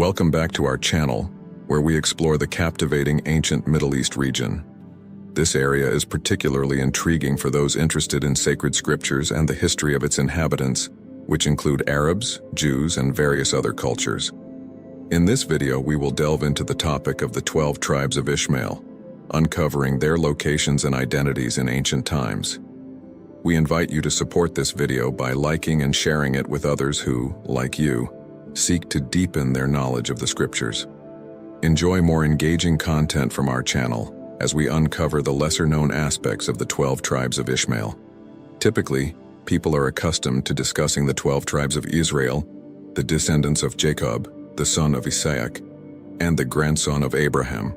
Welcome back to our channel, where we explore the captivating ancient Middle East region. This area is particularly intriguing for those interested in sacred scriptures and the history of its inhabitants, which include Arabs, Jews, and various other cultures. In this video, we will delve into the topic of the 12 tribes of Ishmael, uncovering their locations and identities in ancient times. We invite you to support this video by liking and sharing it with others who, like you, seek to deepen their knowledge of the scriptures. Enjoy more engaging content from our channel as we uncover the lesser-known aspects of the 12 tribes of Ishmael. Typically, people are accustomed to discussing the 12 tribes of Israel, the descendants of Jacob, the son of Isaac, and the grandson of Abraham.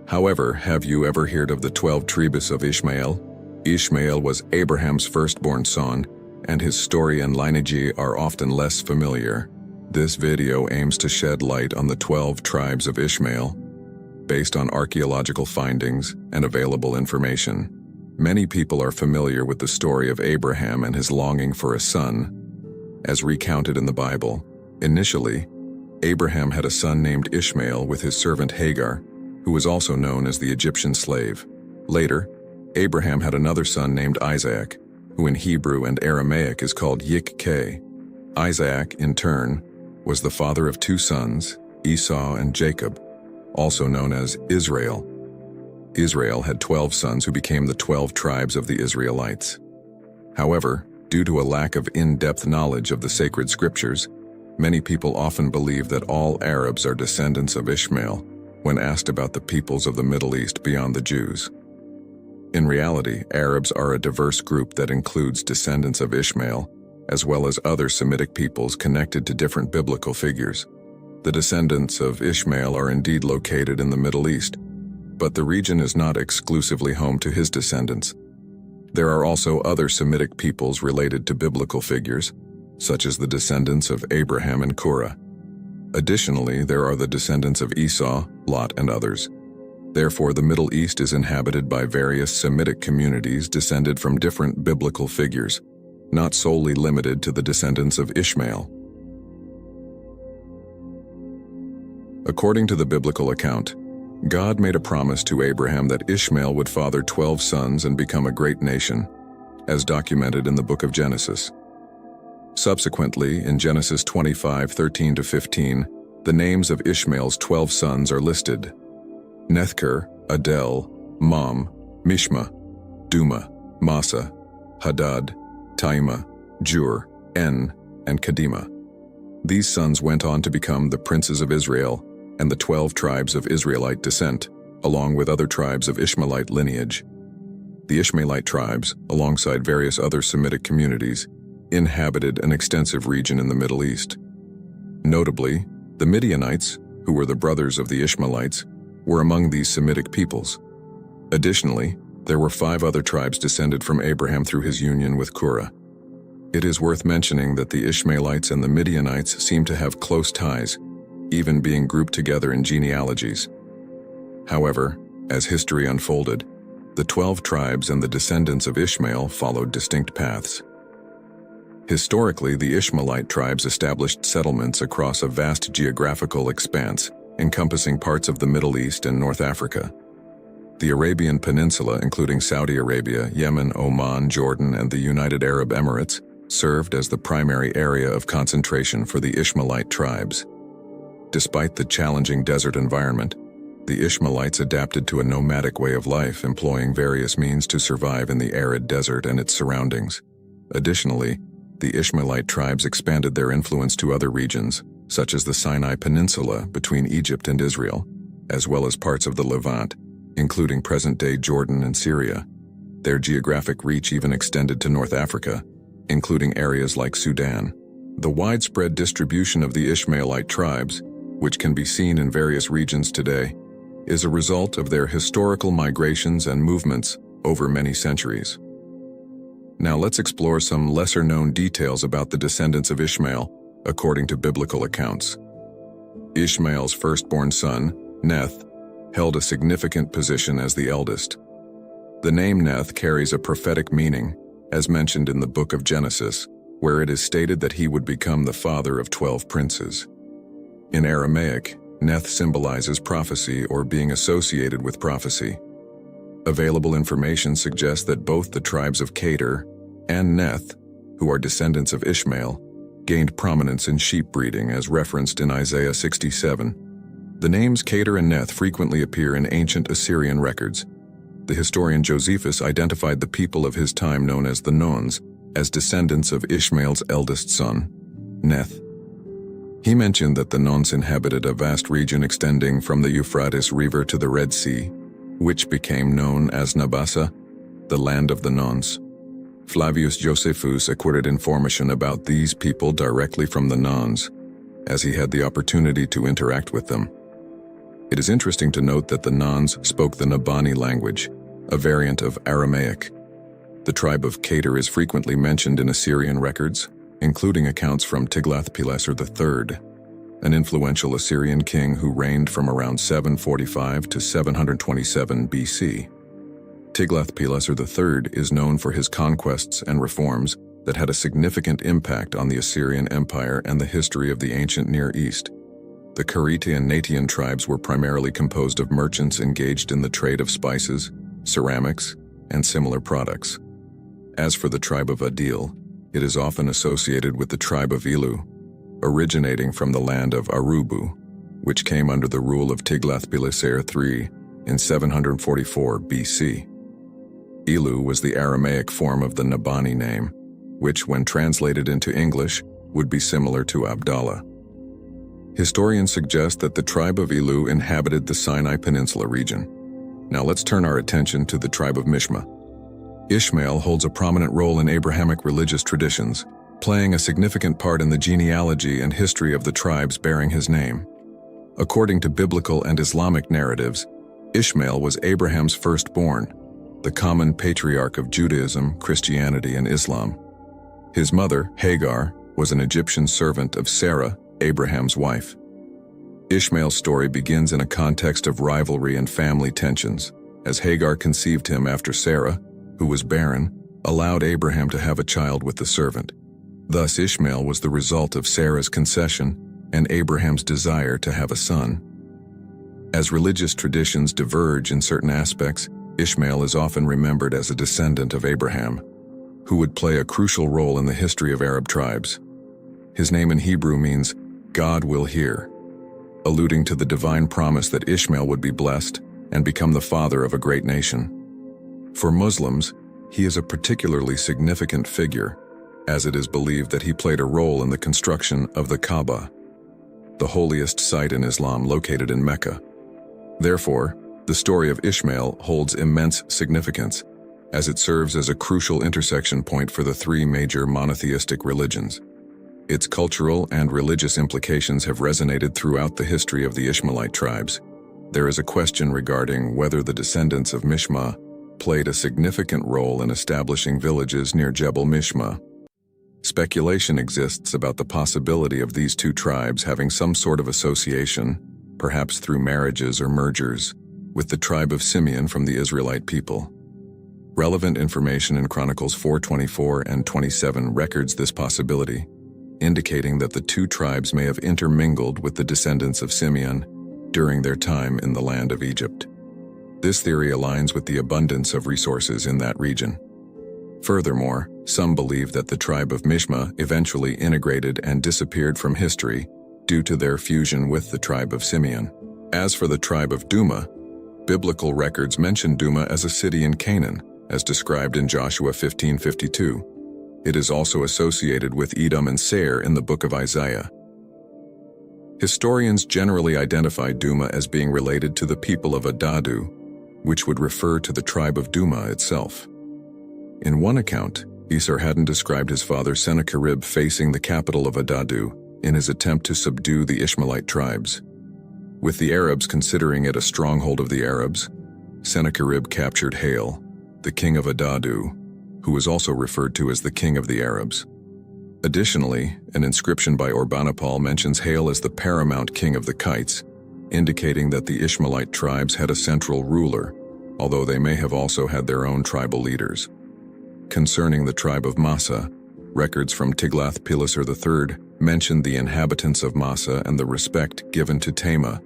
However, have you ever heard of the 12 tribes of Ishmael? Ishmael was Abraham's firstborn son, and his story and lineage are often less familiar. This video aims to shed light on the 12 tribes of Ishmael, based on archaeological findings and available information. Many people are familiar with the story of Abraham and his longing for a son, as recounted in the Bible. Initially, Abraham had a son named Ishmael with his servant Hagar, who was also known as the Egyptian slave. Later, Abraham had another son named Isaac, who in Hebrew and Aramaic is called Yik-Kay. Isaac, in turn, was the father of two sons, Esau and Jacob, also known as Israel. Israel had 12 sons who became the 12 tribes of the Israelites. However, due to a lack of in-depth knowledge of the sacred scriptures, many people often believe that all Arabs are descendants of Ishmael when asked about the peoples of the Middle East beyond the Jews. In reality, Arabs are a diverse group that includes descendants of Ishmael, as well as other Semitic peoples connected to different biblical figures. The descendants of Ishmael are indeed located in the Middle East, but the region is not exclusively home to his descendants. There are also other Semitic peoples related to biblical figures, such as the descendants of Abraham and Korah. Additionally, there are the descendants of Esau, Lot, and others. Therefore, the Middle East is inhabited by various Semitic communities descended from different biblical figures, not solely limited to the descendants of Ishmael. According to the biblical account, God made a promise to Abraham that Ishmael would father 12 sons and become a great nation, as documented in the book of Genesis. Subsequently, in Genesis 25:13-15, the names of Ishmael's 12 sons are listed: Nethker, Adel, Mam, Mishma, Duma, Massa, Hadad, Taima, Jur, En, and Kadima. These sons went on to become the princes of Israel and the 12 tribes of Israelite descent, along with other tribes of Ishmaelite lineage. The Ishmaelite tribes, alongside various other Semitic communities, inhabited an extensive region in the Middle East. Notably, the Midianites, who were the brothers of the Ishmaelites, were among these Semitic peoples. Additionally, there were 5 other tribes descended from Abraham through his union with Korah. It is worth mentioning that the Ishmaelites and the Midianites seem to have close ties, even being grouped together in genealogies. However, as history unfolded, the 12 tribes and the descendants of Ishmael followed distinct paths. Historically, the Ishmaelite tribes established settlements across a vast geographical expanse, encompassing parts of the Middle East and North Africa. The Arabian Peninsula, including Saudi Arabia, Yemen, Oman, Jordan, and the United Arab Emirates, served as the primary area of concentration for the Ishmaelite tribes. Despite the challenging desert environment, the Ishmaelites adapted to a nomadic way of life, employing various means to survive in the arid desert and its surroundings. Additionally, the Ishmaelite tribes expanded their influence to other regions, such as the Sinai Peninsula between Egypt and Israel, as well as parts of the Levant, including present-day Jordan and Syria. Their geographic reach even extended to North Africa, including areas like Sudan. The widespread distribution of the Ishmaelite tribes, which can be seen in various regions today, is a result of their historical migrations and movements over many centuries. Now let's explore some lesser-known details about the descendants of Ishmael, according to biblical accounts. Ishmael's firstborn son, Neth, held a significant position as the eldest. The name Neth carries a prophetic meaning, as mentioned in the book of Genesis, where it is stated that he would become the father of 12 princes. In Aramaic, Neth symbolizes prophecy or being associated with prophecy. Available information suggests that both the tribes of Kedar and Neth, who are descendants of Ishmael, gained prominence in sheep breeding as referenced in Isaiah 67. The names Kedar and Neth frequently appear in ancient Assyrian records. The historian Josephus identified the people of his time known as the Nons as descendants of Ishmael's eldest son, Neth. He mentioned that the Nons inhabited a vast region extending from the Euphrates River to the Red Sea, which became known as Nabassa, the land of the Nons. Flavius Josephus acquired information about these people directly from the Nons, as he had the opportunity to interact with them. It is interesting to note that the Nons spoke the Nabani language, a variant of Aramaic. The tribe of Kedar is frequently mentioned in Assyrian records, including accounts from Tiglath-Pileser III, an influential Assyrian king who reigned from around 745 to 727 BC. Tiglath-Pileser III is known for his conquests and reforms that had a significant impact on the Assyrian Empire and the history of the ancient Near East. The Karite and Natian tribes were primarily composed of merchants engaged in the trade of spices, ceramics, and similar products. As for the tribe of Adil, it is often associated with the tribe of Ilu, originating from the land of Arubu, which came under the rule of Tiglath-Pileser III in 744 BC. Ilu was the Aramaic form of the Nabani name, which, when translated into English, would be similar to Abdallah. Historians suggest that the tribe of Ilu inhabited the Sinai Peninsula region. Now let's turn our attention to the tribe of Mishma. Ishmael holds a prominent role in Abrahamic religious traditions, playing a significant part in the genealogy and history of the tribes bearing his name. According to biblical and Islamic narratives, Ishmael was Abraham's firstborn, the common patriarch of Judaism, Christianity, and Islam. His mother, Hagar, was an Egyptian servant of Sarah, Abraham's wife. Ishmael's story begins in a context of rivalry and family tensions, as Hagar conceived him after Sarah, who was barren, allowed Abraham to have a child with the servant. Thus Ishmael was the result of Sarah's concession and Abraham's desire to have a son. As religious traditions diverge in certain aspects, Ishmael is often remembered as a descendant of Abraham, who would play a crucial role in the history of Arab tribes. His name in Hebrew means, "God will hear," alluding to the divine promise that Ishmael would be blessed and become the father of a great nation. For Muslims, he is a particularly significant figure, as it is believed that he played a role in the construction of the Kaaba, the holiest site in Islam located in Mecca. Therefore, the story of Ishmael holds immense significance, as it serves as a crucial intersection point for the three major monotheistic religions. Its cultural and religious implications have resonated throughout the history of the Ishmaelite tribes. There is a question regarding whether the descendants of Mishma played a significant role in establishing villages near Jebel Mishma. Speculation exists about the possibility of these two tribes having some sort of association, perhaps through marriages or mergers, with the tribe of Simeon from the Israelite people. Relevant information in Chronicles 4:24 and 27 records this possibility, indicating that the two tribes may have intermingled with the descendants of Simeon during their time in the land of Egypt. This theory aligns with the abundance of resources in that region. Furthermore, some believe that the tribe of Mishma eventually integrated and disappeared from history due to their fusion with the tribe of Simeon. As for the tribe of Duma, biblical records mention Duma as a city in Canaan, as described in Joshua 15:52. It is also associated with Edom and Seir in the book of Isaiah. Historians generally identify Duma as being related to the people of Adadu, which would refer to the tribe of Duma itself. In one account, Esarhaddon described his father Sennacherib facing the capital of Adadu in his attempt to subdue the Ishmaelite tribes. With the Arabs considering it a stronghold of the Arabs, Sennacherib captured Hail, the king of Adadu, who is also referred to as the king of the Arabs. Additionally, an inscription by Orbanapal mentions Hail as the paramount king of the Kites, indicating that the Ishmaelite tribes had a central ruler, although they may have also had their own tribal leaders. Concerning the tribe of Massa, Records from Tiglath-Pileser III mentioned the inhabitants of Massa and the respect given to Tema,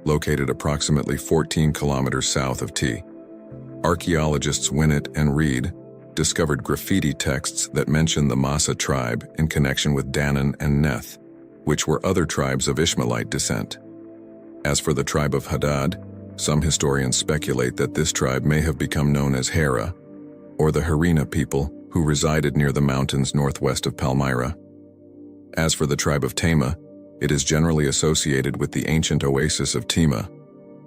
located approximately 14 kilometers south of T. Archaeologists Winnett and Reed discovered graffiti texts that mention the Massa tribe in connection with Danan and Neth, which were other tribes of Ishmaelite descent. As for the tribe of Hadad, some historians speculate that this tribe may have become known as Hera, or the Harina people who resided near the mountains northwest of Palmyra. As for the tribe of Tema, it is generally associated with the ancient oasis of Tema,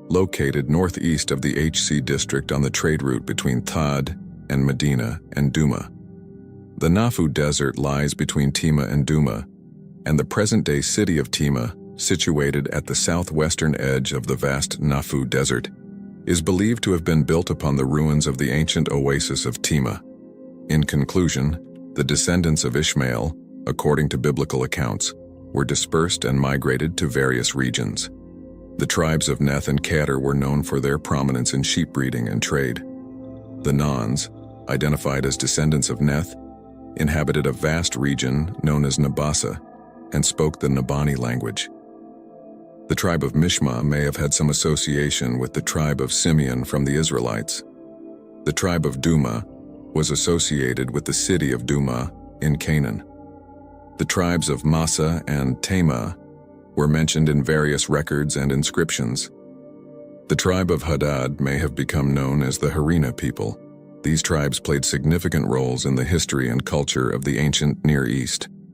located northeast of the HC district on the trade route between Thad and Medina and Duma. The Nafu Desert lies between Tema and Duma, and the present-day city of Tema, situated at the southwestern edge of the vast Nafu Desert, is believed to have been built upon the ruins of the ancient oasis of Tema. In conclusion, the descendants of Ishmael, according to biblical accounts, were dispersed and migrated to various regions. The tribes of Neth and Kedar were known for their prominence in sheep breeding and trade. The Nons, identified as descendants of Neth, inhabited a vast region known as Nabassa and spoke the Nabani language. The tribe of Mishma may have had some association with the tribe of Simeon from the Israelites. The tribe of Duma was associated with the city of Duma in Canaan. The tribes of Massa and Tema were mentioned in various records and inscriptions. The tribe of Hadad may have become known as the Harina people. These tribes played significant roles in the history and culture of the ancient Near East.